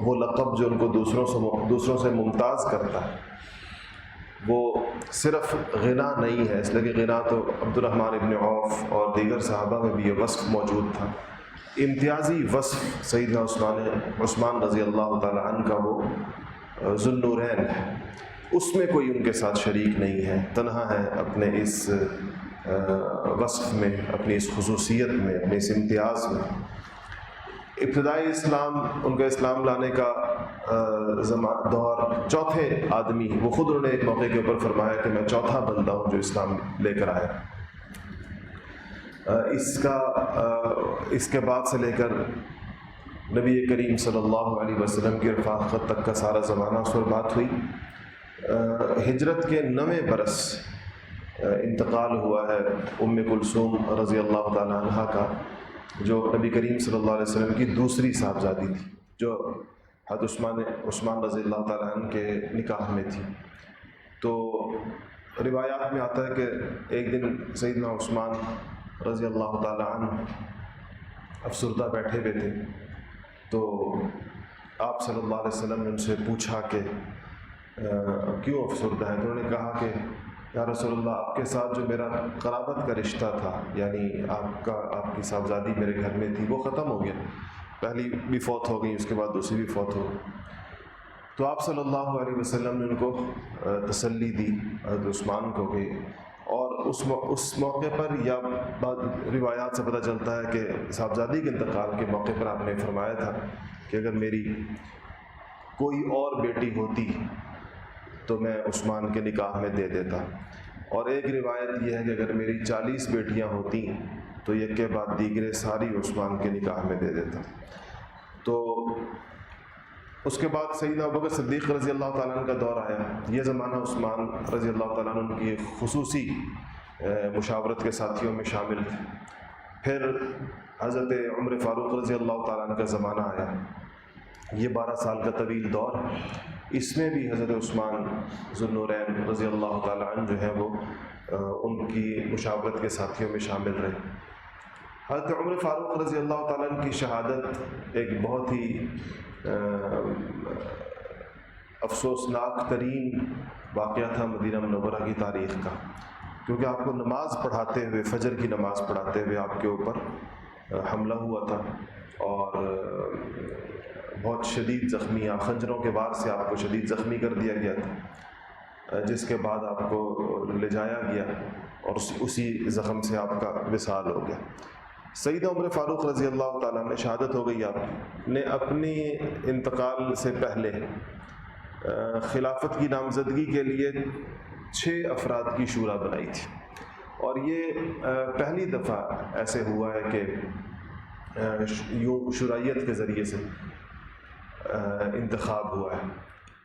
وہ لقب جو ان کو دوسروں سے ممتاز کرتا ہے وہ صرف غنا نہیں ہے، اس لیے کہ غنا تو عبد الرحمن ابن عوف اور دیگر صحابہ میں بھی یہ وصف موجود تھا۔ امتیازی وصف سیدنا عثمان رضی اللہ تعالی عنہ کا وہ ذو النورین ہے، اس میں کوئی ان کے ساتھ شریک نہیں ہے، تنہا ہے اپنے اس وصف میں، اپنی اس خصوصیت میں، اپنے اس امتیاز میں۔ ابتدائی اسلام، ان کا اسلام لانے کا دور، چوتھے آدمی، وہ خود انہوں نے ایک موقع کے اوپر فرمایا کہ میں چوتھا بندہ ہوں جو اسلام لے کر آیا۔ اس کے بعد سے لے کر نبی کریم صلی اللہ علیہ وسلم کی رفاقت تک کا سارا زمانہ اس پر بات ہوئی۔ ہجرت کے 9ویں برس انتقال ہوا ہے ام کلثوم رضی اللہ تعالی عنہ کا، جو نبی کریم صلی اللہ علیہ وسلم کی دوسری صاحبزادی تھی، جو حضرت عثمان رضی اللہ تعالیٰ عنہ کے نکاح میں تھی۔ تو روایات میں آتا ہے کہ ایک دن سیدنا عثمان رضی اللہ تعالیٰ عنہ افسردہ بیٹھے ہوئے تھے، تو آپ صلی اللہ علیہ وسلم نے ان سے پوچھا کہ کیوں افسردہ ہے؟ تو انہوں نے کہا کہ یا رسول اللہ، آپ کے ساتھ جو میرا قرابت کا رشتہ تھا، یعنی آپ کی صاحبزادی میرے گھر میں تھی، وہ ختم ہو گیا، پہلی بھی فوت ہو گئی، اس کے بعد دوسری بھی فوت ہو گئی۔ تو آپ صلی اللہ علیہ وسلم نے ان کو تسلی دی حضرت عثمان کو کہ، اور اس موقع پر، یا بعض روایات سے پتہ چلتا ہے کہ صاحبزادی کے انتقال کے موقع پر آپ نے فرمایا تھا کہ اگر میری کوئی اور بیٹی ہوتی تو میں عثمان کے نکاح میں دے دیتا، اور ایک روایت یہ ہے کہ اگر میری 40 بیٹیاں ہوتی تو یک کے بعد دیگرے ساری عثمان کے نکاح میں دے دیتا۔ تو اس کے بعد سیدنا ابوبکر صدیق رضی اللہ تعالیٰ عنہ کا دور آیا۔ یہ زمانہ عثمان رضی اللہ تعالیٰ عنہ کی خصوصی مشاورت کے ساتھیوں میں شامل تھے۔ پھر حضرت عمر فاروق رضی اللہ تعالیٰ عنہ کا زمانہ آیا، یہ 12 سال کا طویل دور ہے۔ اس میں بھی حضرت عثمان ذو النورین رضی اللہ تعالیٰ عنہ جو ہیں وہ ان کی مشاورت کے ساتھیوں میں شامل رہے۔ حضرت عمر فاروق رضی اللہ تعالیٰ عنہ کی شہادت ایک بہت ہی افسوسناک ترین واقعہ تھا مدینہ منورہ کی تاریخ کا، کیونکہ آپ کو نماز پڑھاتے ہوئے، فجر کی نماز پڑھاتے ہوئے آپ کے اوپر حملہ ہوا تھا، اور بہت شدید زخمی، خنجروں کے وار سے آپ کو شدید زخمی کر دیا گیا تھا، جس کے بعد آپ کو لے جایا گیا اور اسی زخم سے آپ کا وصال ہو گیا۔ سیدنا عمر فاروق رضی اللہ تعالیٰ نے شہادت ہو گئی، آپ نے اپنی انتقال سے پہلے خلافت کی نامزدگی کے لیے 6 افراد کی شورا بنائی تھی، اور یہ پہلی دفعہ ایسے ہوا ہے کہ یوں شرائیت کے ذریعے سے انتخاب ہوا ہے۔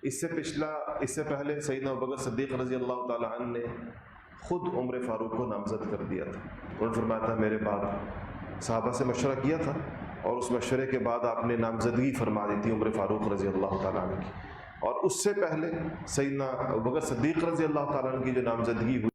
اس سے پہلے سیدنا ابوبکر صدیق رضی اللہ تعالیٰ عنہ نے خود عمر فاروق کو نامزد کر دیا تھا۔ انہوں نے فرمایا تھا میرے بعد صحابہ سے مشورہ کیا تھا، اور اس مشورے کے بعد آپ نے نامزدگی فرما دی تھی عمر فاروق رضی اللہ تعالیٰ عنہ کی، اور اس سے پہلے سیدنا ابوبکر صدیق رضی اللہ تعالیٰ عنہ کی جو نامزدگی ہوئی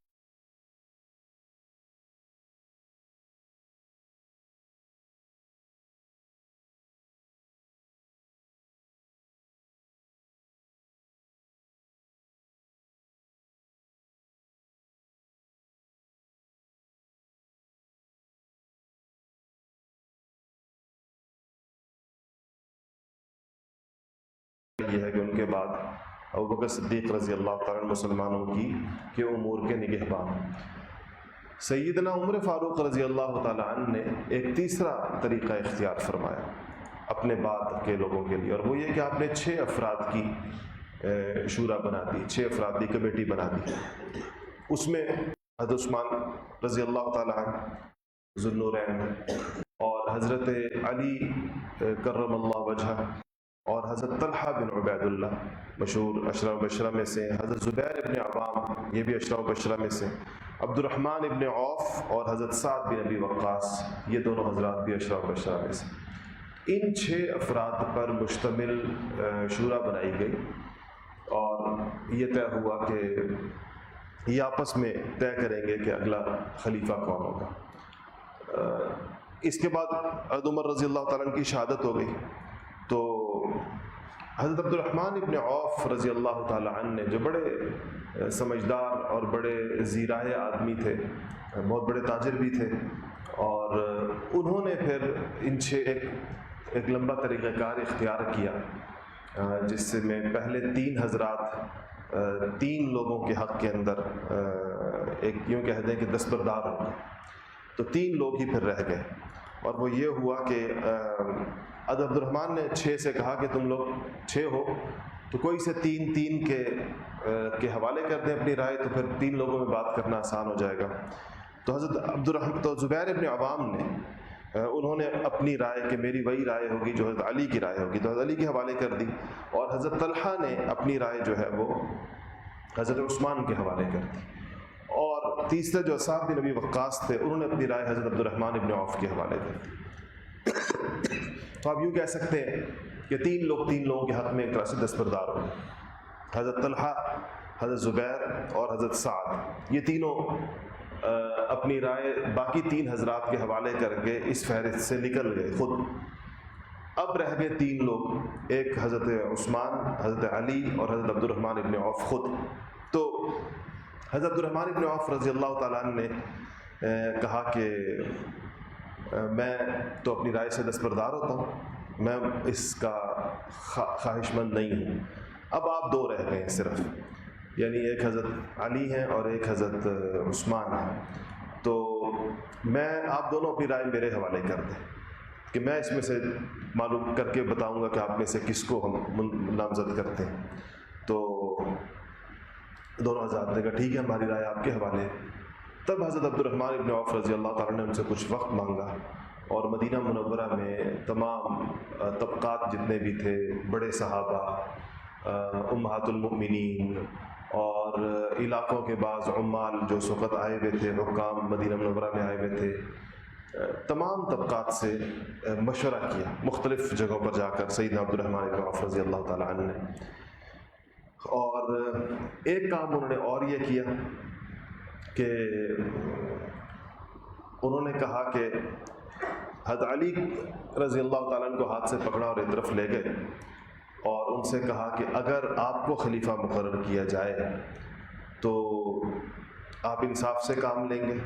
یہ ہے کہ ان کے بعد ابوبکر صدیق رضی اللہ تعالیٰ عنہ مسلمانوں کے امور کے نگہبان۔ سیدنا عمر فاروق رضی اللہ تعالیٰ عنہ نے ایک تیسرا طریقہ اختیار فرمایا اپنے بعد کے لوگوں کے لیے، اور وہ یہ کہ آپ نے 6 افراد کی شورا بنا دی، 6 افراد کی کمیٹی بنا دی۔ اس میں حضرت عثمان رضی اللہ تعالیٰ عنہ ذو النورین، اور حضرت علی کرم اللہ وجہہ، اور حضرت طلحہ بن عبید اللہ مشہور اشرا مبشرہ میں سے، حضرت زبیر ابن عوام یہ بھی اشرا مبشرہ میں سے، عبد الرحمن ابن عوف اور حضرت سعد بن ابی وقاص یہ دونوں حضرات بھی اشرا مبشرہ میں سے۔ ان 6 افراد پر مشتمل شورا بنائی گئی، اور یہ طے ہوا کہ یہ آپس میں طے کریں گے کہ اگلا خلیفہ کون ہوگا۔ اس کے بعد حضرت عمر رضی اللہ تعالیٰ عنہ کی شہادت ہو گئی، تو حضرت عبد الرحمن ابن عوف رضی اللہ تعالی عنہ نے، جو بڑے سمجھدار اور بڑے ذیرائع آدمی تھے، بہت بڑے تاجر بھی تھے، اور انہوں نے پھر ایک لمبا طریقہ کار اختیار کیا، جس سے میں پہلے 3 حضرات 3 لوگوں کے حق کے اندر ایک یوں کہہ دیں کہ دستبردار ہو گئے، تو 3 لوگ ہی پھر رہ گئے، اور وہ یہ ہوا کہ عبد الرحمن نے 6 سے کہا کہ تم لوگ 6 ہو تو کوئی سے 3 کے حوالے کر دیں اپنی رائے، تو پھر 3 لوگوں میں بات کرنا آسان ہو جائے گا۔ تو حضرت تو زبیر ابن عوام نے انہوں نے اپنی رائے کہ میری وہی رائے ہوگی جو حضرت علی کی رائے ہوگی، تو حضرت علی کے حوالے کر دی، اور حضرت طلحہ نے اپنی رائے جو ہے وہ حضرت عثمان کے حوالے کر دی، اور تیسرے جو سعد بن ابی وقاص تھے انہوں نے اپنی رائے حضرت عبد الرحمن ابن عوف کے حوالے کر دی۔ تو آپ یوں کہہ سکتے ہیں کہ 3 لوگوں کے حق میں ایک طرح سے دستبردار ہو، حضرت طلحہ، حضرت زبیر اور حضرت سعد، یہ تینوں اپنی رائے باقی 3 حضرات کے حوالے کر کے اس فہرست سے نکل گئے خود۔ اب رہ گئے 3 لوگ، ایک حضرت عثمان، حضرت علی اور حضرت عبد الرحمن ابن عوف خود۔ تو حضرت عبد الرحمن ابن عوف رضی اللہ تعالیٰ عنہ نے کہا کہ میں تو اپنی رائے سے دستبردار ہوتا ہوں، میں اس کا خواہش مند نہیں ہوں، اب آپ 2 رہ گئے ہیں صرف، یعنی ایک حضرت علی ہیں اور ایک حضرت عثمان ہیں، تو میں آپ دونوں اپنی رائے میرے حوالے کر دیں کہ میں اس میں سے معلوم کر کے بتاؤں گا کہ آپ میں سے کس کو ہم نامزد کرتے ہیں۔ تو دونوں حضرات نے کہا ٹھیک ہے، ہماری رائے آپ کے حوالے۔ تب حضرت عبد الرحمن ابن عوف رضی اللہ تعالیٰ نے ان سے کچھ وقت مانگا، اور مدینہ منورہ میں تمام طبقات جتنے بھی تھے، بڑے صحابہ، امہات المؤمنین اور علاقوں کے بعض عمال جو اس وقت آئے ہوئے تھے، حکام مدینہ منورہ میں آئے ہوئے تھے، تمام طبقات سے مشورہ کیا مختلف جگہوں پر جا کر سیدنا عبد الرحمن ابن عوف رضی اللہ تعالیٰ عنہ نے، اور ایک کام انہوں نے اور یہ کیا کہ انہوں نے کہا کہ حضرت علی رضی اللہ تعالیٰ عنہ کو ہاتھ سے پکڑا اور ایک طرف لے گئے، اور ان سے کہا کہ اگر آپ کو خلیفہ مقرر کیا جائے تو آپ انصاف سے کام لیں گے،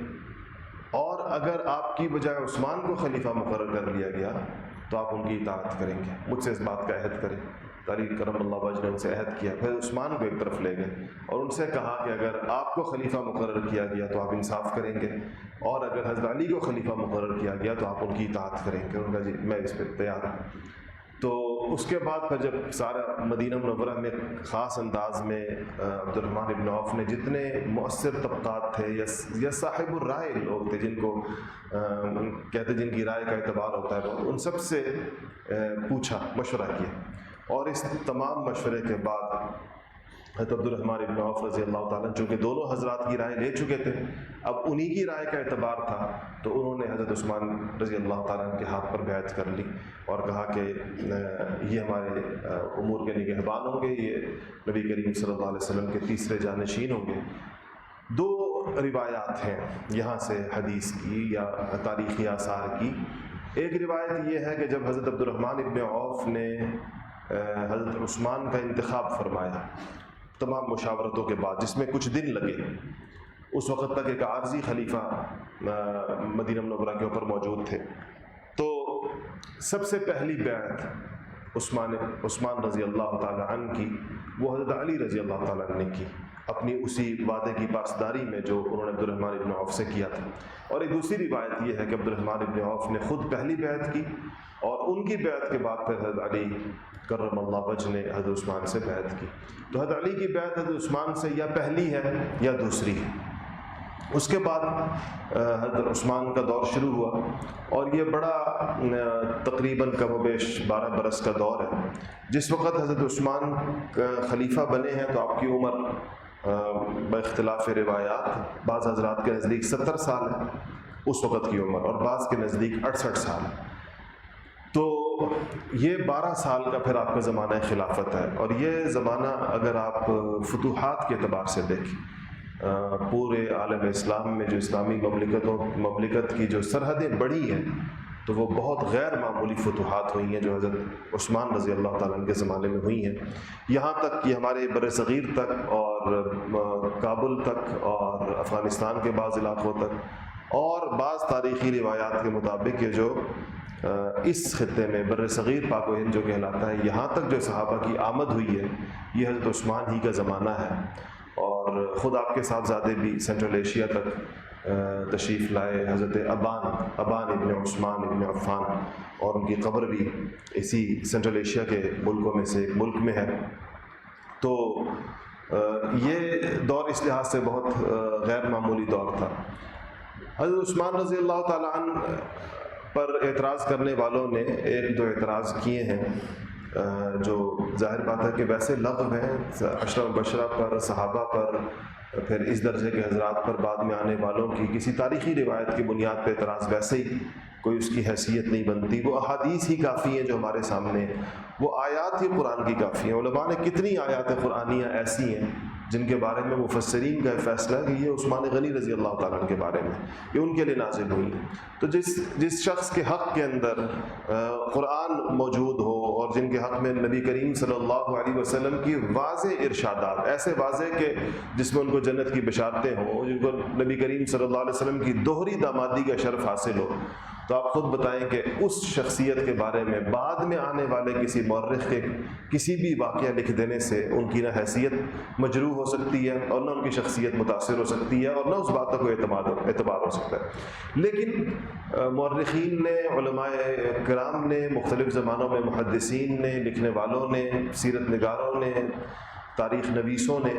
اور اگر آپ کی بجائے عثمان کو خلیفہ مقرر کر لیا گیا تو آپ ان کی اطاعت کریں گے، مجھ سے اس بات کا عہد کریں۔ علی کرم اللہ وجہ نے ان سے عہد کیا، پھر عثمان کو ایک طرف لے گئے اور ان سے کہا کہ اگر آپ کو خلیفہ مقرر کیا گیا تو آپ انصاف کریں گے، اور اگر حضرت علی کو خلیفہ مقرر کیا گیا تو آپ ان کی اطاعت کریں گے۔ ان کا جی میں اس پہ تیار ہوں۔ تو اس کے بعد پھر جب سارا مدینہ منورہ میں خاص انداز میں عبد الرحمن ابن عوف نے جتنے مؤثر طبقات تھے یا صاحب الرائے لوگ تھے، جن کو کہتے جن کی رائے کا اعتبار ہوتا ہے، ان سب سے پوچھا، مشورہ کیا، اور اس تمام مشورے کے بعد حضرت عبد الرحمن ابن عوف رضی اللہ تعالیٰ چونکہ دونوں حضرات کی رائے لے چکے تھے، اب انہی کی رائے کا اعتبار تھا، تو انہوں نے حضرت عثمان رضی اللہ تعالیٰ کے ہاتھ پر بیعت کر لی اور کہا کہ یہ ہمارے امور کے نگہبان ہوں گے، یہ نبی کریم صلی اللہ علیہ وسلم کے تیسرے جانشین ہوں گے۔ 2 روایات ہیں یہاں سے حدیث کی یا تاریخی آثار کی۔ ایک روایت یہ ہے کہ جب حضرت عبد الرحمن ابن عوف نے حضرت عثمان کا انتخاب فرمایا تمام مشاورتوں کے بعد، جس میں کچھ دن لگے، اس وقت تک ایک عارضی خلیفہ مدینہ منورہ کے اوپر موجود تھے، تو سب سے پہلی بیعت عثمان رضی اللہ تعالیٰ عنہ کی وہ حضرت علی رضی اللہ تعالیٰ عنہ نے کی، اپنی اسی وعدے کی پاسداری میں جو انہوں نے عبد الرحمن ابن عوف سے کیا تھا۔ اور ایک دوسری روایت یہ ہے کہ عبد الرحمن ابن عوف نے خود پہلی بیعت کی، اور ان کی بیعت کے بعد پھر حضرت علی کرم اللہ وجہ نے حضرت عثمان سے بیعت کی۔ تو حضرت علی کی بیعت حضرت عثمان سے یا پہلی ہے یا دوسری ہے۔ اس کے بعد حضرت عثمان کا دور شروع ہوا، اور یہ بڑا تقریباً کم و بیش 12 برس کا دور ہے۔ جس وقت حضرت عثمان خلیفہ بنے ہیں تو آپ کی عمر باختلاف روایات بعض حضرات کے نزدیک 70 سال ہے اس وقت کی عمر، اور بعض کے نزدیک 68 سال۔ تو یہ 12 سال کا پھر آپ کا زمانہ خلافت ہے، اور یہ زمانہ اگر آپ فتوحات کے اعتبار سے دیکھیں، پورے عالم اسلام میں جو اسلامی مملکت کی جو سرحدیں بڑھی ہیں، تو وہ بہت غیر معمولی فتوحات ہوئی ہیں جو حضرت عثمان رضی اللہ تعالیٰ عنہ کے زمانے میں ہوئی ہیں، یہاں تک کہ ہمارے بر صغیر تک اور کابل تک اور افغانستان کے بعض علاقوں تک، اور بعض تاریخی روایات کے مطابق یہ جو اس خطے میں بر صغیر پاک و ہند جو کہلاتا ہے، یہاں تک جو صحابہ کی آمد ہوئی ہے یہ حضرت عثمان ہی کا زمانہ ہے، اور خود آپ کے صاحبزادے بھی سینٹرل ایشیا تک تشریف لائے، حضرت ابان ابن عثمان ابن عفان، اور ان کی قبر بھی اسی سینٹرل ایشیا کے ملکوں میں سے ایک ملک میں ہے۔ تو یہ دور اس لحاظ سے بہت غیر معمولی دور تھا۔ حضرت عثمان رضی اللہ تعالیٰ عنہ پر اعتراض کرنے والوں نے ایک دو اعتراض کیے ہیں جو ظاہر بات ہے کہ ویسے لغو ہیں، عشرہ مبشرہ پر، صحابہ پر، پھر اس درجے کے حضرات پر بعد میں آنے والوں کی کسی تاریخی روایت کی بنیاد پہ اعتراض ویسے ہی کوئی اس کی حیثیت نہیں بنتی۔ وہ احادیث ہی کافی ہیں جو ہمارے سامنے ہیں، وہ آیات ہی قرآن کی کافی ہیں۔ علماء نے کتنی آیات قرآنیہ ایسی ہیں جن کے بارے میں مفسرین کا فیصلہ ہے کہ یہ عثمان غنی رضی اللہ تعالیٰ عنہ کے بارے میں یہ ان کے لیے نازل ہوئی۔ تو جس شخص کے حق کے اندر قرآن موجود ہو اور جن کے حق میں نبی کریم صلی اللہ علیہ وسلم کی واضح ارشادات، ایسے واضح کہ جس میں ان کو جنت کی بشارتیں ہوں، جن کو نبی کریم صلی اللہ علیہ وسلم کی دوہری دامادی کا شرف حاصل ہو، تو آپ خود بتائیں کہ اس شخصیت کے بارے میں بعد میں آنے والے کسی مورخ کے کسی بھی واقعہ لکھ دینے سے ان کی نہ حیثیت مجروح ہو سکتی ہے، اور نہ ان کی شخصیت متاثر ہو سکتی ہے، اور نہ اس بات کو اعتبار ہو سکتا ہے۔ لیکن مورخین نے، علماء کرام نے، مختلف زمانوں میں محدثین نے، لکھنے والوں نے، سیرت نگاروں نے، تاریخ نویسوں نے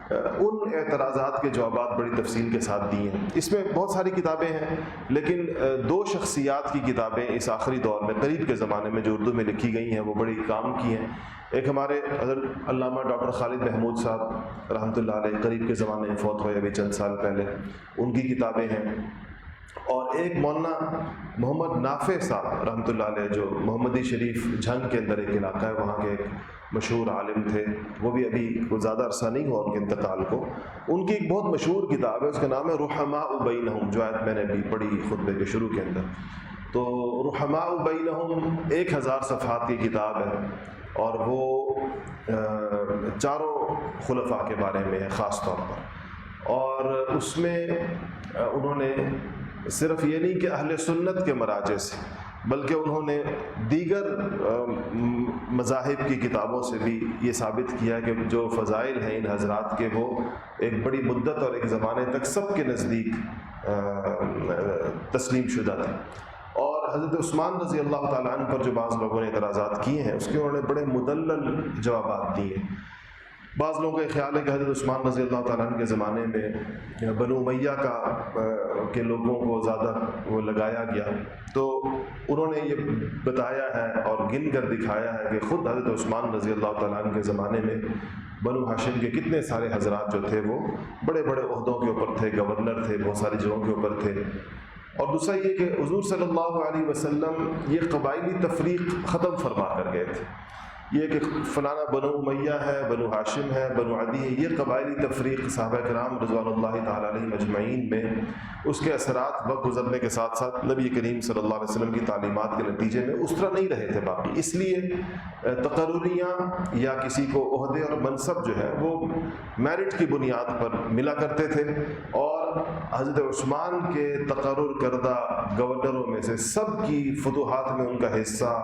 ان اعتراضات کے جوابات بڑی تفصیل کے ساتھ دیے ہیں۔ اس میں بہت ساری کتابیں ہیں، لیکن دو شخصیات کی کتابیں اس آخری دور میں قریب کے زمانے میں جو اردو میں لکھی گئی ہیں وہ بڑی کام کی ہیں۔ ایک ہمارے حضرت علامہ ڈاکٹر خالد محمود صاحب رحمۃ اللہ علیہ قریب کے زمانے میں فوت ہوئے ابھی چند سال پہلے، ان کی کتابیں ہیں، اور ایک مولانا محمد نافع صاحب رحمۃ اللہ علیہ جو محمدی شریف جھنگ کے اندر ایک علاقہ ہے، وہاں کے ایک مشہور عالم تھے، وہ بھی ابھی کوئی زیادہ عرصہ نہیں ہوا ان کے انتقال کو۔ ان کی ایک بہت مشہور کتاب ہے، اس کا نام ہے رحماء بینہم، جو آیت میں نے بھی پڑھی خطبے کے شروع کے اندر۔ تو رحماء بینہم 1000 صفحات کی کتاب ہے، اور وہ چاروں خلفاء کے بارے میں ہے خاص طور پر، اور اس میں انہوں نے صرف یہ نہیں کہ اہل سنت کے مراجع سے، بلکہ انہوں نے دیگر مذاہب کی کتابوں سے بھی یہ ثابت کیا کہ جو فضائل ہیں ان حضرات کے وہ ایک بڑی مدت اور ایک زمانے تک سب کے نزدیک تسلیم شدہ تھے۔ اور حضرت عثمان رضی اللہ تعالیٰ عنہ پر جو بعض لوگوں نے اعتراضات کیے ہیں اس کے انہوں نے بڑے مدلل جوابات دیے۔ بعض لوگوں کا خیال ہے کہ حضرت عثمان رضی اللہ تعالیٰ عنہ کے زمانے میں بنو امیہ کے لوگوں کو زیادہ وہ لگایا گیا، تو انہوں نے یہ بتایا ہے اور گن کر دکھایا ہے کہ خود حضرت عثمان رضی اللہ تعالیٰ عنہ کے زمانے میں بنو ہاشم کے کتنے سارے حضرات جو تھے وہ بڑے بڑے عہدوں کے اوپر تھے، گورنر تھے، بہت ساری جگہوں کے اوپر تھے۔ اور دوسرا یہ کہ حضور صلی اللہ علیہ وسلم یہ قبائلی تفریق ختم فرما کر گئے تھے۔ یہ کہ فلانا بنو امیہ ہے، بنو ہاشم ہے، بنو عدی ہے، یہ قبائلی تفریق صحابہ کرام رضوان اللہ تعالیٰ علیہ مجمعین میں اس کے اثرات وقت گزرنے کے ساتھ ساتھ نبی کریم صلی اللہ علیہ وسلم کی تعلیمات کے نتیجے میں اس طرح نہیں رہے تھے باقی، اس لیے تقرریاں یا کسی کو عہدے اور منصب جو ہے وہ میرٹ کی بنیاد پر ملا کرتے تھے، اور حضرت عثمان کے تقرر کردہ گورنروں میں سے سب کی فتوحات میں ان کا حصہ،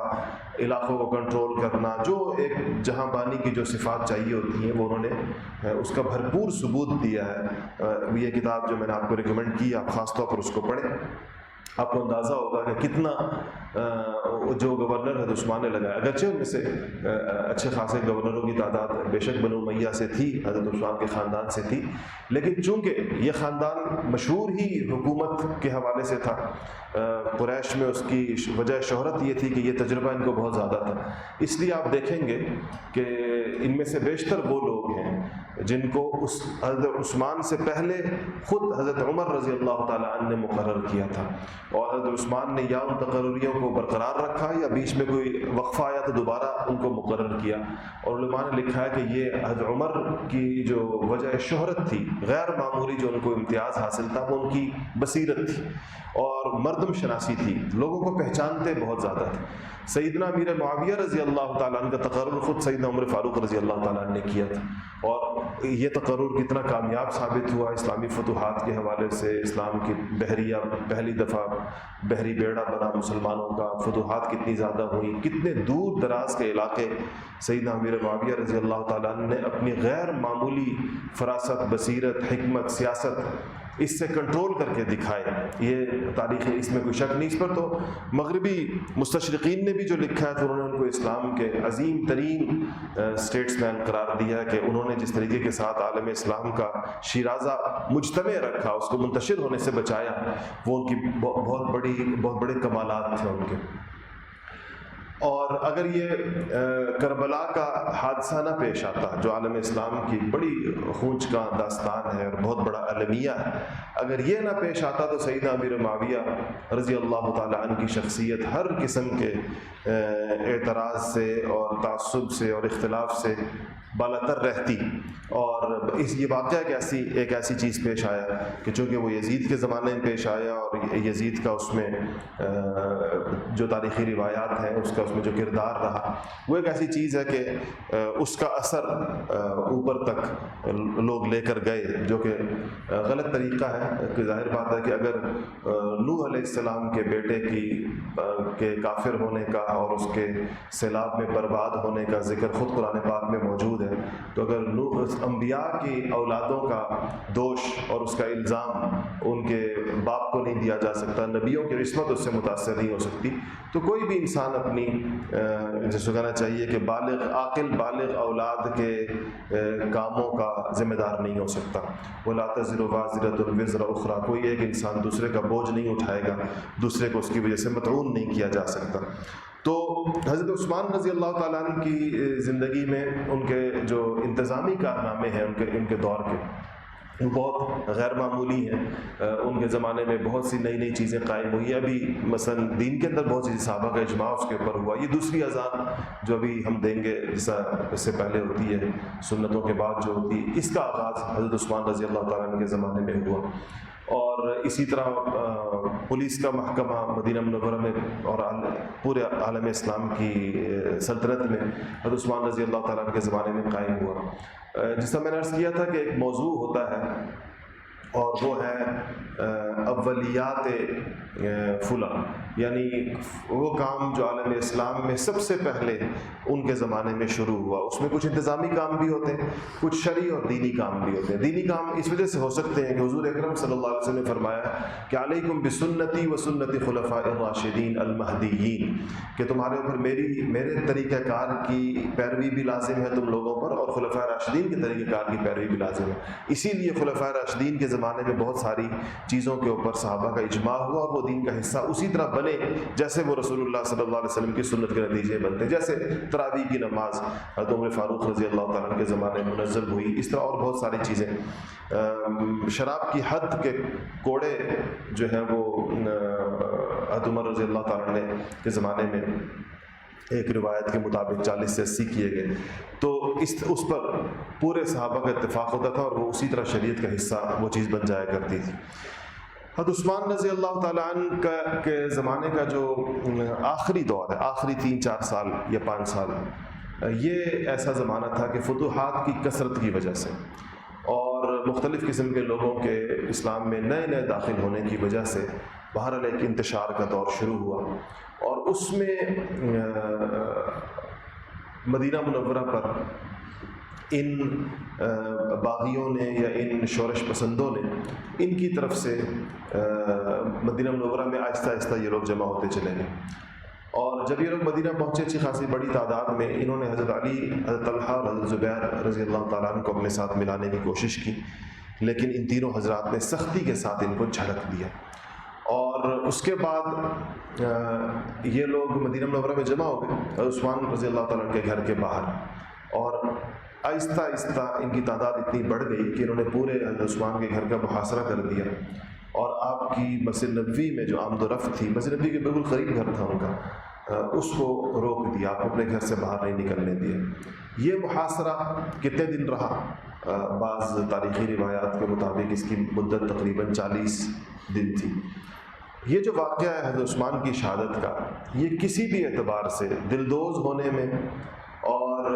علاقوں کو کنٹرول کرنا، جو ایک جہاں بانی کی جو صفات چاہیے ہوتی ہیں وہ انہوں نے اس کا بھرپور ثبوت دیا ہے۔ یہ کتاب جو میں نے آپ کو ریکمنڈ کی، آپ خاص طور پر اس کو پڑھیں، آپ کو اندازہ ہوگا کہ کتنا جو گورنر حضرت عثمان نے لگایا، اگرچہ ان میں سے اچھے خاصے گورنروں کی تعداد بے شک بنو امیہ سے تھی، حضرت عثمان کے خاندان سے تھی، لیکن چونکہ یہ خاندان مشہور ہی حکومت کے حوالے سے تھا، قریش میں اس کی وجہ شہرت یہ تھی کہ یہ تجربہ ان کو بہت زیادہ تھا، اس لیے آپ دیکھیں گے کہ ان میں سے بیشتر وہ لوگ ہیں جن کو حضرت عثمان سے پہلے خود حضرت عمر رضی اللہ تعالیٰ عنہ نے مقرر کیا تھا، اور حضرت عثمان نے یا ان تقرریوں کو برقرار رکھا یا بیچ میں کوئی وقفہ آیا تو دوبارہ ان کو مقرر کیا. اور علماء نے لکھا ہے کہ یہ حضرت عمر کی جو وجہ شہرت تھی، غیر معمولی جو ان کو امتیاز حاصل تھا، وہ ان کی بصیرت تھی اور مردم شناسی تھی، لوگوں کو پہچانتے بہت زیادہ تھے. سیدنا امیر معاویہ رضی اللہ تعالیٰ عنہ کا تقرر خود سیدنا عمر فاروق رضی اللہ تعالیٰ عنہ نے کیا تھا، اور یہ تقرر کتنا کامیاب ثابت ہوا اسلامی فتوحات کے حوالے سے. اسلام کی بحریہ پہلی دفعہ بحری بیڑا بنا مسلمانوں کا، فتوحات کتنی زیادہ ہوئی، کتنے دور دراز کے علاقے سیدنا امیر معاویہ رضی اللہ تعالیٰ عنہ نے اپنی غیر معمولی فراست، بصیرت، حکمت، سیاست اس سے کنٹرول کر کے دکھائے. یہ تاریخ ہے، اس میں کوئی شک نہیں. اس پر تو مغربی مستشرقین نے بھی جو لکھا ہے تو انہوں نے ان کو اسلام کے عظیم ترین اسٹیٹس مین قرار دیا ہے کہ انہوں نے جس طریقے کے ساتھ عالم اسلام کا شیرازہ مجتمع رکھا، اس کو منتشر ہونے سے بچایا، وہ ان کی بہت بڑے کمالات تھے ان کے. اور اگر یہ کربلا کا حادثہ نہ پیش آتا جو عالم اسلام کی بڑی خونچ کا داستان ہے اور بہت بڑا المیہ ہے، اگر یہ نہ پیش آتا تو سیدنا امیر معاویہ رضی اللہ تعالیٰ عنہ کی شخصیت ہر قسم کے اعتراض سے اور تعصب سے اور اختلاف سے بالاتر رہتی. اور یہ واقعہ ایک ایسی چیز پیش آیا کہ چونکہ وہ یزید کے زمانے میں پیش آیا، اور یزید کا اس میں جو تاریخی روایات ہیں اس کا اس میں جو کردار رہا، وہ ایک ایسی چیز ہے کہ اس کا اثر اوپر تک لوگ لے کر گئے، جو کہ غلط طریقہ ہے. کہ ظاہر بات ہے کہ اگر نوح علیہ السلام کے بیٹے کے کافر ہونے کا اور اس کے سیلاب میں برباد ہونے کا ذکر خود قرآن پاک میں موجود ہے، تو اگر انبیاء کی اولادوں کا دوش اور اس کا الزام ان کے باپ کو نہیں دیا جا سکتا، نبیوں کی عصمت اس سے متاثر نہیں ہو سکتی، تو کوئی بھی انسان اپنی جیسے کہنا چاہیے کہ عاقل بالغ اولاد کے کاموں کا ذمہ دار نہیں ہو سکتا. وَلَا تَزِرُ وَازِرَةٌ وِزْرَ أُخْرَىٰ، کوئی ایک انسان دوسرے کا بوجھ نہیں اٹھائے گا، دوسرے کو اس کی وجہ سے مطعون نہیں کیا جا سکتا. تو حضرت عثمان رضی اللہ تعالیٰ عنہ کی زندگی میں ان کے جو انتظامی کارنامے ہیں ان کے دور کے، وہ بہت غیر معمولی ہیں. ان کے زمانے میں بہت سی نئی چیزیں قائم ہوئی. ابھی مثلا دین کے اندر بہت سی صحابہ کا اجماع اس کے اوپر ہوا. یہ دوسری اذان جو ابھی ہم دیں گے، جیسا اس سے پہلے ہوتی ہے سنتوں کے بعد جو ہوتی ہے، اس کا آغاز حضرت عثمان رضی اللہ تعالیٰ عنہ کے زمانے میں ہوا. اور اسی طرح پولیس کا محکمہ مدینہ منورہ میں اور پورے عالم اسلام کی سلطنت میں حضرت عثمان رضی اللہ تعالیٰ عنہ کے زمانے میں قائم ہوا. جس طرح میں نے عرض کیا تھا کہ ایک موضوع ہوتا ہے اور وہ ہے اولیات فلاں، یعنی وہ کام جو عالم اسلام میں سب سے پہلے ان کے زمانے میں شروع ہوا. اس میں کچھ انتظامی کام بھی ہوتے ہیں، کچھ شرعی اور دینی کام بھی ہوتے ہیں. دینی کام اس وجہ سے ہو سکتے ہیں کہ حضور اکرم صلی اللہ علیہ وسلم نے فرمایا کہ علیکم بسنتی و سنت خلفاء الراشدین المہدیین، کہ تمہارے اوپر میرے طریقہ کار کی پیروی بھی لازم ہے تم لوگوں پر، اور خلفاء راشدین کے طریقہ کار کی پیروی بھی لازم ہے. اسی لیے خلفاء راشدین کے زمانے میں بہت ساری چیزوں کے اوپر صحابہ کا اجماع ہوا، اور وہ دین کا حصہ اسی طرح بنے جیسے وہ رسول اللہ صلی اللہ علیہ وسلم کی سنت کے نتیجے بنتے. جیسے تراویح کی نماز حضرت عمر فاروق رضی اللہ تعالیٰ عنہ کے زمانے میں منظم ہوئی. اس طرح اور بہت ساری چیزیں. شراب کی حد کے کوڑے جو ہیں وہ حضرت عمر رضی اللہ تعالیٰ عنہ کے زمانے میں ایک روایت کے مطابق 40 سے 80 کیے گئے. تو اس پر پورے صحابہ کا اتفاق ہوتا تھا، اور وہ اسی طرح شریعت کا حصہ وہ چیز بن جایا کرتی تھی. حضرت عثمان رضی اللہ تعالیٰ عنہ کے زمانے کا جو آخری دور ہے، آخری 3-4 سال یا 5 سال، یہ ایسا زمانہ تھا کہ فتوحات کی کثرت کی وجہ سے اور مختلف قسم کے لوگوں کے اسلام میں نئے داخل ہونے کی وجہ سے بہرحال ایک انتشار کا دور شروع ہوا. اور اس میں مدینہ منورہ پر ان باغیوں نے یا ان شورش پسندوں نے ان کی طرف سے مدینہ منورہ میں آہستہ آہستہ یہ لوگ جمع ہوتے چلے گئے. اور جب یہ لوگ مدینہ پہنچے اچھی خاصی بڑی تعداد میں، انہوں نے حضرت علی، حضرت طلحہ اور حضرت زبیر رضی اللہ تعالیٰ عنہ کو اپنے ساتھ ملانے کی کوشش کی، لیکن ان تینوں حضرات نے سختی کے ساتھ ان کو جھڑک دیا. اور اس کے بعد یہ لوگ مدینہ منورہ میں جمع ہو گئے حضرت عثمان رضی اللہ تعالیٰ عنہ کے گھر کے باہر، اور آہستہ آہستہ ان کی تعداد اتنی بڑھ گئی کہ انہوں نے پورے حضرت عثمان کے گھر کا محاصرہ کر دیا. اور آپ کی مسجد نبوی میں جو آمد و رفت تھی، مسجد نبوی کے بالکل قریب گھر تھا ان کا، اس کو روک دیا، آپ اپنے گھر سے باہر نہیں نکلنے دیا۔ یہ محاصرہ کتنے دن رہا؟ بعض تاریخی روایات کے مطابق اس کی مدت تقریباً 40 دن تھی۔ یہ جو واقعہ ہے حضرت عثمان کی شہادت کا، یہ کسی بھی اعتبار سے دلدوز ہونے میں اور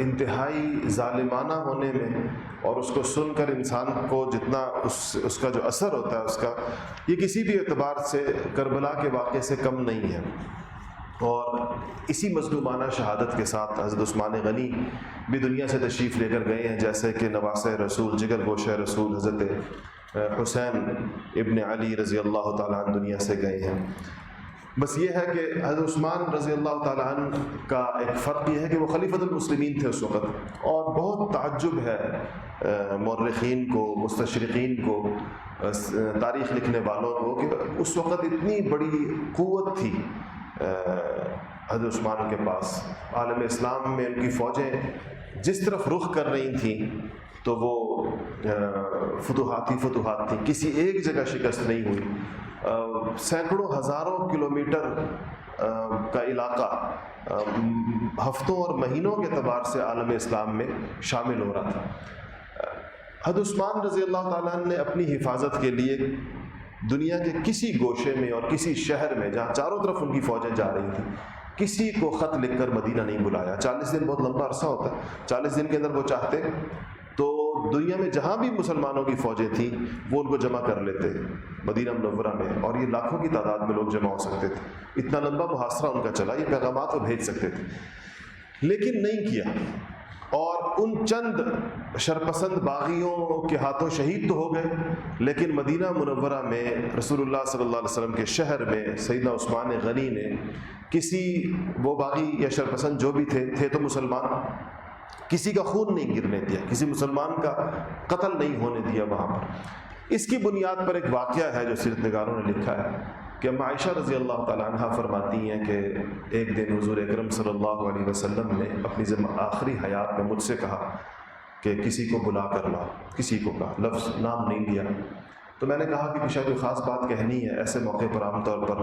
انتہائی ظالمانہ ہونے میں، اور اس کو سن کر انسان کو جتنا اس کا جو اثر ہوتا ہے اس کا، یہ کسی بھی اعتبار سے کربلا کے واقعے سے کم نہیں ہے۔ اور اسی مظلومانہ شہادت کے ساتھ حضرت عثمان غنی بھی دنیا سے تشریف لے کر گئے ہیں، جیسے کہ نواسہ رسول، جگر گوشہ رسول حضرت حسین ابن علی رضی اللہ تعالیٰ عنہ دنیا سے گئے ہیں۔ بس یہ ہے کہ حضرت عثمان رضی اللہ تعالیٰ عنہ کا ایک فرق یہ ہے کہ وہ خلیفۃ المسلمین تھے اس وقت، اور بہت تعجب ہے مورخین کو، مستشرقین کو، تاریخ لکھنے والوں کو، کہ اس وقت اتنی بڑی قوت تھی حضرت عثمان کے پاس۔ عالم اسلام میں ان کی فوجیں جس طرف رخ کر رہی تھیں تو وہ فتوحات تھیں، کسی ایک جگہ شکست نہیں ہوئی۔ سینکڑوں ہزاروں کلومیٹر کا علاقہ ہفتوں اور مہینوں کے اعتبار سے عالم اسلام میں شامل ہو رہا تھا۔ حضرت عثمان رضی اللہ تعالیٰ عنہ نے اپنی حفاظت کے لیے دنیا کے کسی گوشے میں اور کسی شہر میں جہاں چاروں طرف ان کی فوجیں جا رہی تھیں، کسی کو خط لکھ کر مدینہ نہیں بلایا۔ 40 دن بہت لمبا عرصہ ہوتا ہے، 40 دن کے اندر وہ چاہتے تو دنیا میں جہاں بھی مسلمانوں کی فوجیں تھیں وہ ان کو جمع کر لیتے مدینہ منورہ میں، اور یہ لاکھوں کی تعداد میں لوگ جمع ہو سکتے تھے۔ اتنا لمبا محاصرہ ان کا چلا، یہ پیغامات وہ بھیج سکتے تھے، لیکن نہیں کیا۔ اور ان چند شرپسند باغیوں کے ہاتھوں شہید تو ہو گئے، لیکن مدینہ منورہ میں رسول اللہ صلی اللہ علیہ وسلم کے شہر میں سیدنا عثمان غنی نے کسی، وہ باغی یا شرپسند جو بھی تھے تو مسلمان، کسی کا خون نہیں گرنے دیا، کسی مسلمان کا قتل نہیں ہونے دیا وہاں پر۔ اس کی بنیاد پر ایک واقعہ ہے جو سیرت نگاروں نے لکھا ہے کہ ام عائشہ رضی اللہ تعالیٰ عنہ فرماتی ہیں کہ ایک دن حضور اکرم صلی اللہ علیہ وسلم نے اپنی آخری حیات میں مجھ سے کہا کہ کسی کو بلا کر لا، کسی کو کہا، لفظ نام نہیں دیا۔ تو میں نے کہا کہ شاید کوئی خاص بات کہنی ہے، ایسے موقع پر عام طور پر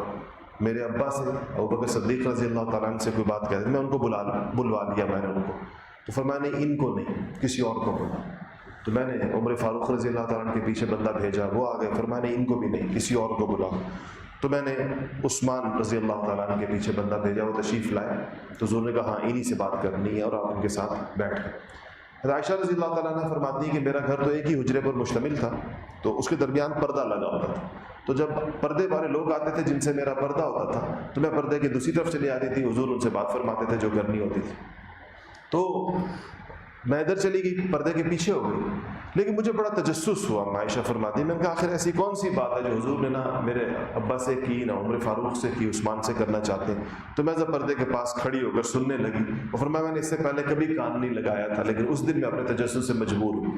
میرے ابا سے، ابوبکر صدیق رضی اللہ تعالیٰ عنہ سے کوئی بات کہہ دی، میں ان کو بلوا لیا میں نے ان کو۔ تو فرمایا نہیں، ان کو نہیں، کسی اور کو بلا۔ تو میں نے عمر فاروق رضی اللہ تعالیٰ عنہ کے پیچھے بندہ بھیجا، وہ آ گئے، فرمایا نہیں، ان کو بھی نہیں، کسی اور کو بلا۔ تو میں نے عثمان رضی اللہ تعالیٰ عنہ کے پیچھے بندہ بھیجا، وہ تشریف لائے، تو حضور نے کہا ہاں انہی سے بات کرنی ہے، اور آپ ان کے ساتھ بیٹھ گئے۔ حضرت عائشہ رضی اللہ تعالیٰ عنہ فرماتی ہے کہ میرا گھر تو ایک ہی حجرے پر مشتمل تھا، تو اس کے درمیان پردہ لگا ہوتا تھا، تو جب پردے والے لوگ آتے تھے جن سے میرا پردہ ہوتا تھا تو میں پردے کی دوسری طرف چلی آتی تھی، حضور ان سے بات فرماتے تھے جو کرنی ہوتی تھی۔ تو میں ادھر چلی گئی، پردے کے پیچھے ہو گئی، لیکن مجھے بڑا تجسس ہوا۔ عائشہ فرماتی ہے میں نے کہا آخر ایسی کون سی بات ہے جو حضور نے نہ میرے ابا سے کی، نہ عمر فاروق سے کی، عثمان سے کرنا چاہتے ہیں۔ تو میں جب پردے کے پاس کھڑی ہو کر سننے لگی، اور فرمایا میں نے اس سے پہلے کبھی کان نہیں لگایا تھا، لیکن اس دن میں اپنے تجسس سے مجبور ہوئی۔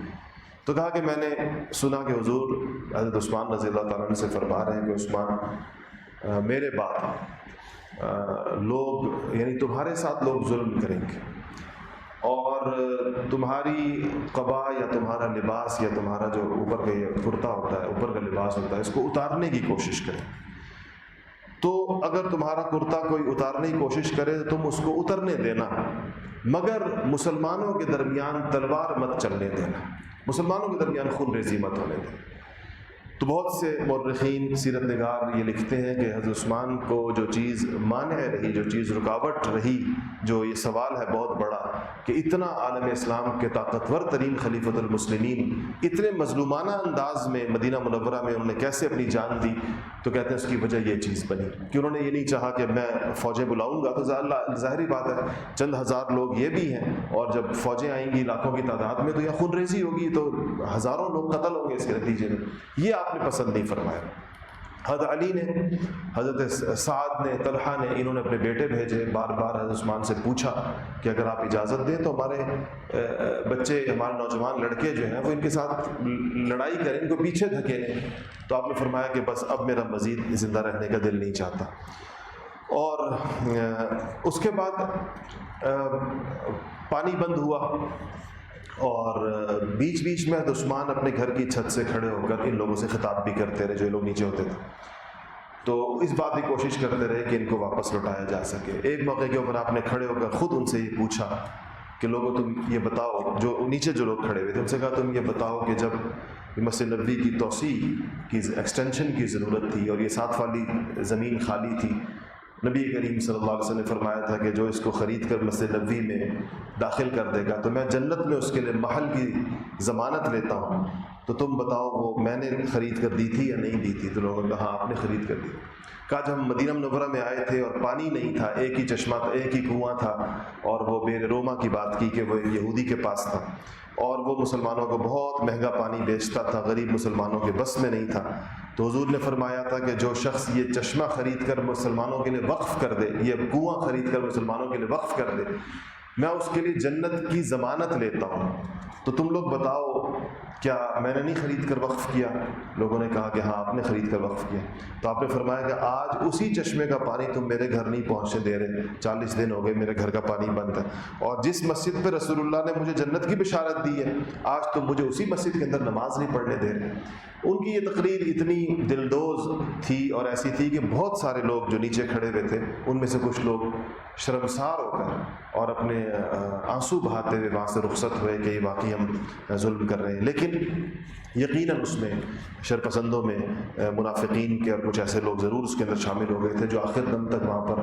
تو کہا کہ میں نے سنا کہ حضور حضرت عثمان رضی اللہ تعالیٰ عنہ سے فرما رہے ہیں کہ عثمان میرے بعد لوگ، یعنی تمہارے ساتھ لوگ ظلم کریں گے، اور تمہاری قبا یا تمہارا لباس یا تمہارا جو اوپر کا یہ کرتا ہوتا ہے، اوپر کا لباس ہوتا ہے، اس کو اتارنے کی کوشش کریں۔ تو اگر تمہارا کرتا کوئی اتارنے کی کوشش کرے تو تم اس کو اترنے دینا، مگر مسلمانوں کے درمیان تلوار مت چلنے دینا، مسلمانوں کے درمیان خون ریزی مت ہونے دینا۔ تو بہت سے مورخین سیرت نگار یہ لکھتے ہیں کہ حضرت عثمان کو جو چیز مانع رہی، جو چیز رکاوٹ رہی، جو یہ سوال ہے بہت بڑا کہ اتنا عالم اسلام کے طاقتور ترین خلیفۃ المسلمین اتنے مظلومانہ انداز میں مدینہ منورہ میں انہوں نے کیسے اپنی جان دی، تو کہتے ہیں اس کی وجہ یہ چیز بنی کہ انہوں نے یہ نہیں چاہا کہ میں فوجیں بلاؤں گا، تو ظاہری بات ہے چند ہزار لوگ یہ بھی ہیں، اور جب فوجیں آئیں گی لاکھوں کی تعداد میں تو یہ خون ریزی ہوگی، تو ہزاروں لوگ قتل ہوں گے اس کے نتیجے میں۔ یہ آپ نے پسند نہیں فرمایا۔ حضرت علی نے، حضرت سعد نے، طلحہ نے، انہوں نے اپنے بیٹے بھیجے، بار بار حضرت عثمان سے پوچھا کہ اگر آپ اجازت دیں تو ہمارے بچے، ہمارے نوجوان لڑکے جو ہیں وہ ان کے ساتھ لڑائی کریں، ان کو پیچھے دھکیلیں۔ تو آپ نے فرمایا کہ بس اب میرا مزید زندہ رہنے کا دل نہیں چاہتا۔ اور اس کے بعد پانی بند ہوا، اور بیچ بیچ میں عثمان اپنے گھر کی چھت سے کھڑے ہو کر ان لوگوں سے خطاب بھی کرتے رہے جو لوگ نیچے ہوتے تھے. تو اس بات کی کوشش کرتے رہے کہ ان کو واپس لوٹایا جا سکے. ایک موقع کے اوپر آپ نے کھڑے ہو کر خود ان سے یہ پوچھا کہ لوگوں تم یہ بتاؤ, جو نیچے جو لوگ کھڑے ہوئے تھے ان سے کہا تم یہ بتاؤ کہ جب مسجد نبوی کی توسیع کی ایکسٹینشن کی ضرورت تھی اور یہ 7 والی زمین خالی تھی, نبی کریم صلی اللہ علیہ وسلم نے فرمایا تھا کہ جو اس کو خرید کر مسجد نبوی میں داخل کر دے گا تو میں جنت میں اس کے لیے محل کی ضمانت لیتا ہوں, تو تم بتاؤ وہ میں نے خرید کر دی تھی یا نہیں دی تھی؟ تو لوگوں نے کہا ہاں آپ نے خرید کر دی. کہا جب ہم مدینہ منورہ میں آئے تھے اور پانی نہیں تھا, ایک ہی چشمہ تھا, ایک ہی کنواں تھا, اور وہ بیر روما کی بات کی کہ وہ ایک یہودی کے پاس تھا اور وہ مسلمانوں کو بہت مہنگا پانی بیچتا تھا, غریب مسلمانوں کے بس میں نہیں تھا, تو حضور نے فرمایا تھا کہ جو شخص یہ چشمہ خرید کر مسلمانوں کے لیے وقف کر دے, یہ کنواں خرید کر مسلمانوں کے لیے وقف کر دے, میں اس کے لیے جنت کی ضمانت لیتا ہوں. تو تم لوگ بتاؤ کیا میں نے نہیں خرید کر وقف کیا؟ لوگوں نے کہا کہ ہاں آپ نے خرید کر وقف کیا. تو آپ نے فرمایا کہ آج اسی چشمے کا پانی تم میرے گھر نہیں پہنچنے دے رہے, 40 دن ہو گئے میرے گھر کا پانی بند ہے, اور جس مسجد پہ رسول اللہ نے مجھے جنت کی بشارت دی ہے آج تم مجھے اسی مسجد کے اندر نماز نہیں پڑھنے دے رہے. ان کی یہ تقریر اتنی دلدوز تھی اور ایسی تھی کہ بہت سارے لوگ جو نیچے کھڑے ہوئے تھے ان میں سے کچھ لوگ شرمسار ہو کر اور اپنے آنسو بہاتے ہوئے وہاں سے رخصت ہوئے کہ یہ واقعی ہم ظلم کر رہے ہیں. لیکن یقیناً اس میں شرپسندوں میں منافقین کے اور کچھ ایسے لوگ ضرور اس کے اندر شامل ہو گئے تھے جو آخر دم تک وہاں پر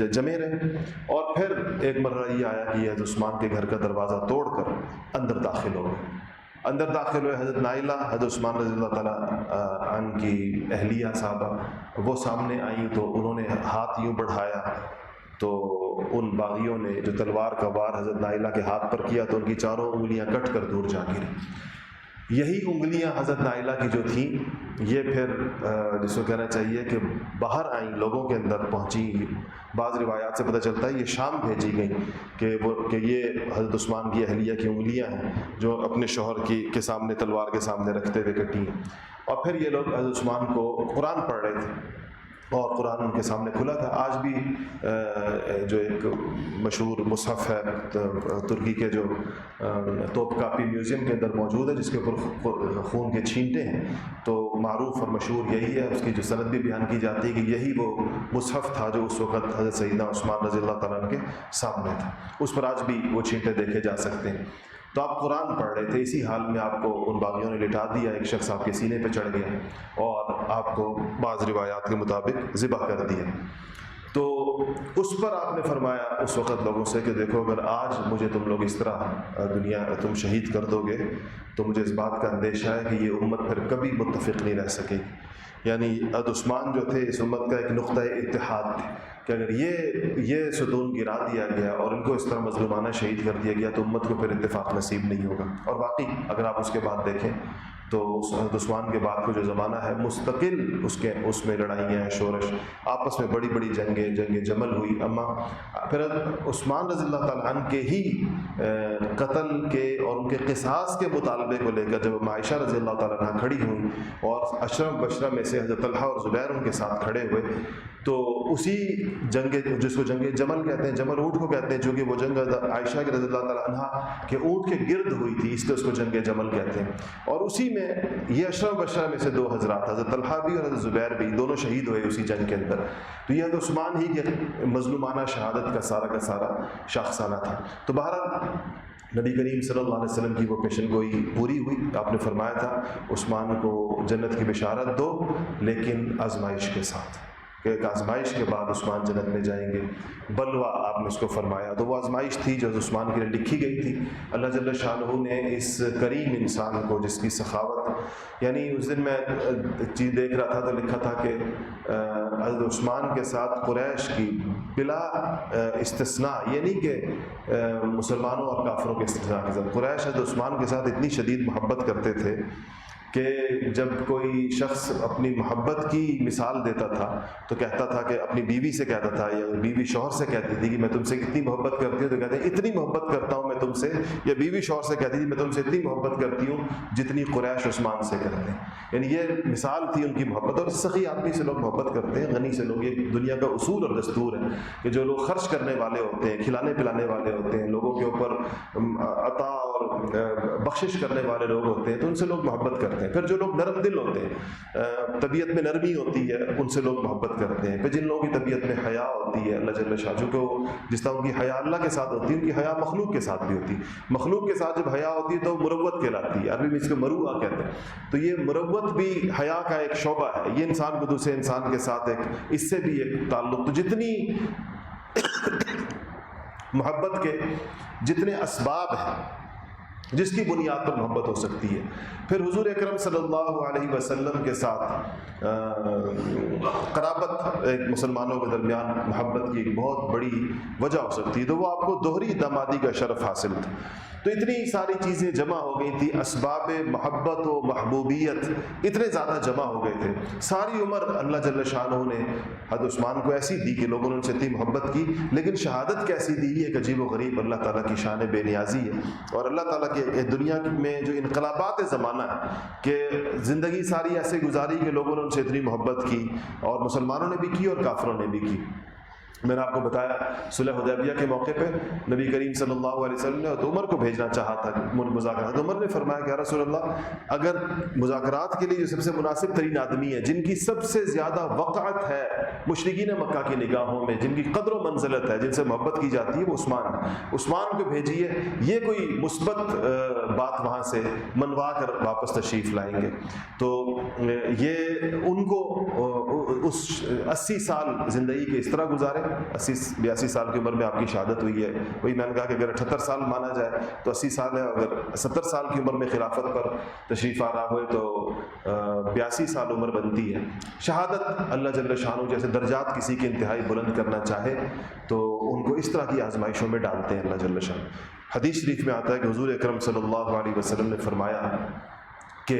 جمے رہے. اور پھر ایک مرہ یہ آیا کہ یہ عثمان کے گھر کا دروازہ توڑ کر اندر داخل ہو گئے. اندر داخل ہوئے حضرت نائلہ, حضرت عثمان رضی اللہ تعالیٰ عنہ کی اہلیہ صاحبہ, وہ سامنے آئیں تو انہوں نے ہاتھ یوں بڑھایا تو ان باغیوں نے جو تلوار کا وار حضرت نائلہ کے ہاتھ پر کیا تو ان کی چاروں انگلیاں کٹ کر دور جا گریں. یہی انگلیاں حضرت نائلہ کی جو تھیں یہ پھر جس کو کہنا چاہیے کہ باہر آئیں, لوگوں کے اندر پہنچیں. بعض روایات سے پتہ چلتا ہے یہ شام بھیجی گئیں کہ یہ حضرت عثمان کی اہلیہ کی انگلیاں ہیں جو اپنے شوہر کے سامنے تلوار کے سامنے رکھتے ہوئے کٹی ہیں. اور پھر یہ لوگ حضرت عثمان کو قرآن پڑھ رہے تھے اور قرآن ان کے سامنے کھلا تھا. آج بھی جو ایک مشہور مصحف ہے ترکی کے جو توپ کاپی میوزیم کے اندر موجود ہے جس کے اوپر خون کے چھینٹے ہیں, تو معروف اور مشہور یہی ہے. اس کی جو سند بھی بیان کی جاتی ہے کہ یہی وہ مصحف تھا جو اس وقت حضرت سیدنا عثمان رضی اللہ تعالیٰ عنہ کے سامنے تھا. اس پر آج بھی وہ چھینٹے دیکھے جا سکتے ہیں. تو آپ قرآن پڑھ رہے تھے, اسی حال میں آپ کو ان باغیوں نے لٹا دیا, ایک شخص آپ کے سینے پہ چڑھ گیا اور آپ کو بعض روایات کے مطابق ذبح کر دیا. تو اس پر آپ نے فرمایا اس وقت لوگوں سے کہ دیکھو اگر آج مجھے تم لوگ اس طرح دنیا تم شہید کر دو گے تو مجھے اس بات کا اندیشہ ہے کہ یہ امت پھر کبھی متفق نہیں رہ سکے گی. یعنی حضرت عثمان جو تھے اس امت کا ایک نقطہ اتحاد تھے کہ اگر یہ ستون گرا دیا گیا اور ان کو اس طرح مظلومانہ شہید کر دیا گیا تو امت کو پھر اتفاق نصیب نہیں ہوگا. اور واقعی اگر آپ اس کے بعد دیکھیں تو حضرت عثمان کے بعد کا جو زمانہ ہے مستقل اس میں لڑائیاں ہیں, شورش, آپس میں بڑی بڑی جنگ جمل ہوئی. اما پھر عثمان رضی اللہ تعالیٰ عنہ کے ہی قتل کے اور ان کے قصاص کے مطالبے کو لے کر جب عائشہ رضی اللہ تعالیٰ عنہ کھڑی ہوئی اور اشرف بشرہ میں سے حضرت طلحہ اور زبیر ان کے ساتھ کھڑے ہوئے تو اسی جنگ جس کو جنگ جمل کہتے ہیں, جمل اونٹ کو کہتے ہیں, چونکہ وہ جنگ عائشہ کے رضی اللہ تعالیٰ عنہ کے اونٹ کے گرد ہوئی تھی اس لیے اس کو جنگ جمل کہتے ہیں. اور اسی میں یہ اشرف بشرہ میں سے 2 حضرات حضرت طلحہ بھی اور حضرت زبیر بھی دونوں شہید ہوئے اسی جنگ کے اندر. تو یہ حضرت عثمان ہی کے مظلومانہ شہادت کا سارا شاخسانہ تھا. تو بہرحال نبی کریم صلی اللہ علیہ وسلم کی وہ پیشن گوئی پوری ہوئی. آپ نے فرمایا تھا عثمان کو جنت کی بشارت دو لیکن آزمائش کے ساتھ, کہ ایک آزمائش کے بعد عثمان جنت میں جائیں گے. بلوا آپ نے اس کو فرمایا تو وہ آزمائش تھی جو عثمان کے لیے لکھی گئی تھی. اللہ جل شانہ نے اس کریم انسان کو جس کی سخاوت, یعنی اس دن میں چیز دیکھ رہا تھا تو لکھا تھا کہ حضرت عثمان کے ساتھ قریش کی بلا استثناء, یہ نہیں کہ مسلمانوں اور کافروں کے استثناء کے ساتھ, قریش حضرت عثمان کے ساتھ اتنی شدید محبت کرتے تھے کہ جب کوئی شخص اپنی محبت کی مثال دیتا تھا تو کہتا تھا کہ اپنی بیوی سے کہتا تھا یا بیوی شوہر سے کہتی تھی کہ میں تم سے کتنی محبت کرتی ہوں، تو کہتے ہیں اتنی محبت کرتا ہوں میں تم سے، یا بیوی شوہر سے کہتی تھی میں تم سے اتنی محبت کرتی ہوں جتنی قریش عثمان سے کرتے ہیں. یعنی یہ مثال تھی ان کی محبت. اور سخی آدمی سے لوگ محبت کرتے ہیں، غنی سے لوگ. یہ دنیا کا اصول اور دستور ہے کہ جو لوگ خرچ کرنے والے ہوتے ہیں، کھلانے پلانے والے ہوتے ہیں، لوگوں کے اوپر عطا اور بخشش کرنے والے لوگ ہوتے ہیں تو ان سے لوگ محبت کرتے ہیں. پھر جو لوگ نرم دل ہوتے ہیں، طبیعت میں نرمی ہوتی ہے، ان سے لوگ محبت کرتے ہیں. پھر جن لوگوں کی طبیعت میں حیا ہوتی ہے، اللہ جل شاہ کو جس طرح ان کی حیا اللہ کے ساتھ ہوتی ہے، ان کی حیا مخلوق کے ساتھ بھی ہوتی ہے. مخلوق کے ساتھ جب حیا ہوتی ہے تو مروت کہلاتی ہے، عربی میں اس کو مروہ کہتے ہیں. تو یہ مروت بھی حیا کا ایک شعبہ ہے. یہ انسان کو دوسرے انسان کے ساتھ ایک اس سے بھی ایک تعلق. تو جتنی محبت کے جتنے اسباب ہیں جس کی بنیاد پر محبت ہو سکتی ہے. پھر حضور اکرم صلی اللہ علیہ وسلم کے ساتھ قرابت ایک مسلمانوں کے درمیان محبت کی ایک بہت بڑی وجہ ہو سکتی ہے. تو وہ آپ کو دوہری دامادی کا شرف حاصل تھا. تو اتنی ساری چیزیں جمع ہو گئی تھی، اسباب محبت و محبوبیت اتنے زیادہ جمع ہو گئے تھے. ساری عمر اللہ جل شانہ نے حضرت عثمان کو ایسی دی کہ لوگوں نے ان سے اتنی محبت کی. لیکن شہادت کیسی دی، یہ ایک عجیب و غریب اللہ تعالیٰ کی شان بے نیازی ہے. اور اللہ تعالیٰ کے دنیا میں جو انقلابات زمانہ ہے کہ زندگی ساری ایسے گزاری کہ لوگوں نے ان سے اتنی محبت کی، اور مسلمانوں نے بھی کی اور کافروں نے بھی کی. میں نے آپ کو بتایا صلح حدیبیہ کے موقع پہ نبی کریم صلی اللہ علیہ وسلم نے عمر کو بھیجنا چاہا تھا مذاکرات. عمر نے فرمایا کہ یا رسول اللہ، اگر مذاکرات کے لیے جو سب سے مناسب ترین آدمی ہے، جن کی سب سے زیادہ وقعت ہے مشرکین مکہ کی نگاہوں میں، جن کی قدر و منزلت ہے، جن سے محبت کی جاتی ہے، وہ عثمان ہے. عثمان کو بھیجیے، یہ کوئی مثبت بات وہاں سے منوا کر واپس تشریف لائیں گے. تو یہ ان کو اس 80 سال زندگی کے اس طرح گزارے. 82 سال کی عمر میں آپ کی شہادت ہوئی ہے. وہی میں نے کہا کہ اگر 78 سال مانا جائے تو 80 سال ہے. اگر 70 سال کی عمر میں خلافت پر تشریف آ رہا ہوئے تو 82 سال عمر بنتی ہے. شہادت اللہ جل شانہ جیسے درجات کسی کے انتہائی بلند کرنا چاہے تو ان کو اس طرح کی آزمائشوں میں ڈالتے ہیں اللہ جل شانہ. حدیث شریف میں آتا ہے کہ حضور اکرم صلی اللہ علیہ وسلم نے فرمایا کہ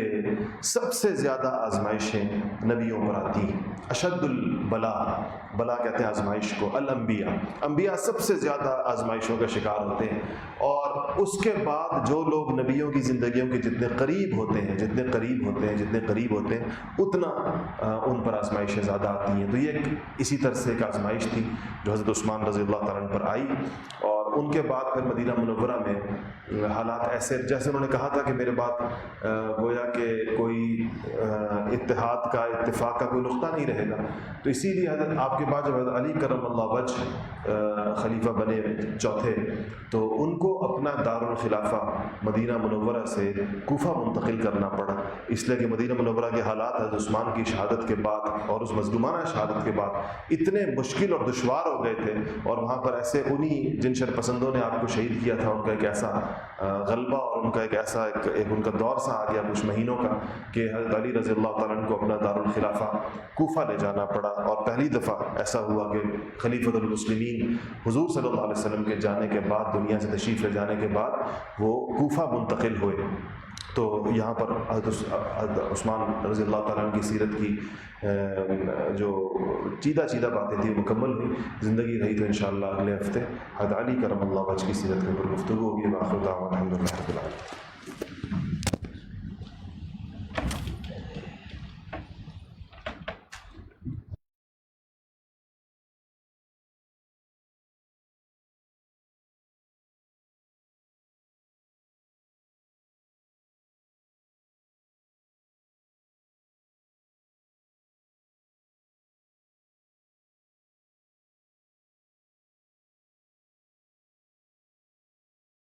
سب سے زیادہ آزمائشیں نبیوں پر آتی ہیں. اشد البلا، بلا کہتے ہیں آزمائش کو، الانبیاء، انبیاء سب سے زیادہ آزمائشوں کا شکار ہوتے ہیں. اور اس کے بعد جو لوگ نبیوں کی زندگیوں کے جتنے قریب ہوتے ہیں اتنا ان پر آزمائشیں زیادہ آتی ہیں. تو یہ ایک اسی طرح سے ایک آزمائش تھی جو حضرت عثمان رضی اللہ تعالیٰ عنہ پر آئی. اور ان کے بعد پھر مدینہ منورہ میں حالات ایسے، جیسے انہوں نے کہا تھا کہ میرے بعد گویا کہ کوئی اتحاد کا، اتفاق کا کوئی نقطہ نہیں رہے گا. تو اسی لیے حضرت آپ کے بعد جب حضرت علی کرم اللہ وجہ خلیفہ بنے چوتھے، تو ان کو اپنا دارالخلافہ مدینہ منورہ سے کوفہ منتقل کرنا پڑا. اس لیے کہ مدینہ منورہ کے حالات حضرت عثمان کی شہادت کے بعد اور اس مظلومانہ شہادت کے بعد اتنے مشکل اور دشوار ہو گئے تھے. اور وہاں پر ایسے انہی جن شرپسندوں نے آپ کو شہید کیا تھا، ان کا ایک ایسا غلبہ اور ان کا ایک ایسا ایک ان کا دور سا آ گیا کچھ مہینوں کا کہ حضرت علی رضی اللہ تعالیٰ عنہ کو اپنا دارالخلافہ کوفہ لے جانا پڑا. اور پہلی دفعہ ایسا ہوا کہ خلیفۃ المسلمین حضور صلی اللہ علیہ وسلم کے جانے کے بعد، دنیا سے تشریف لے جانے کے بعد، وہ کوفہ منتقل ہوئے. تو یہاں پر حضرت عثمان رضی اللہ تعالیٰ عنہ کی سیرت کی جو چیدہ باتیں تھیں مکمل ہوئی. زندگی رہی تو انشاءاللہ اگلے ہفتے حضرت علی کرم اللہ وجہ کی سیرت کے اوپر گفتگو ہوگی. وآخر دعوانا الحمدللہ رب العالمین.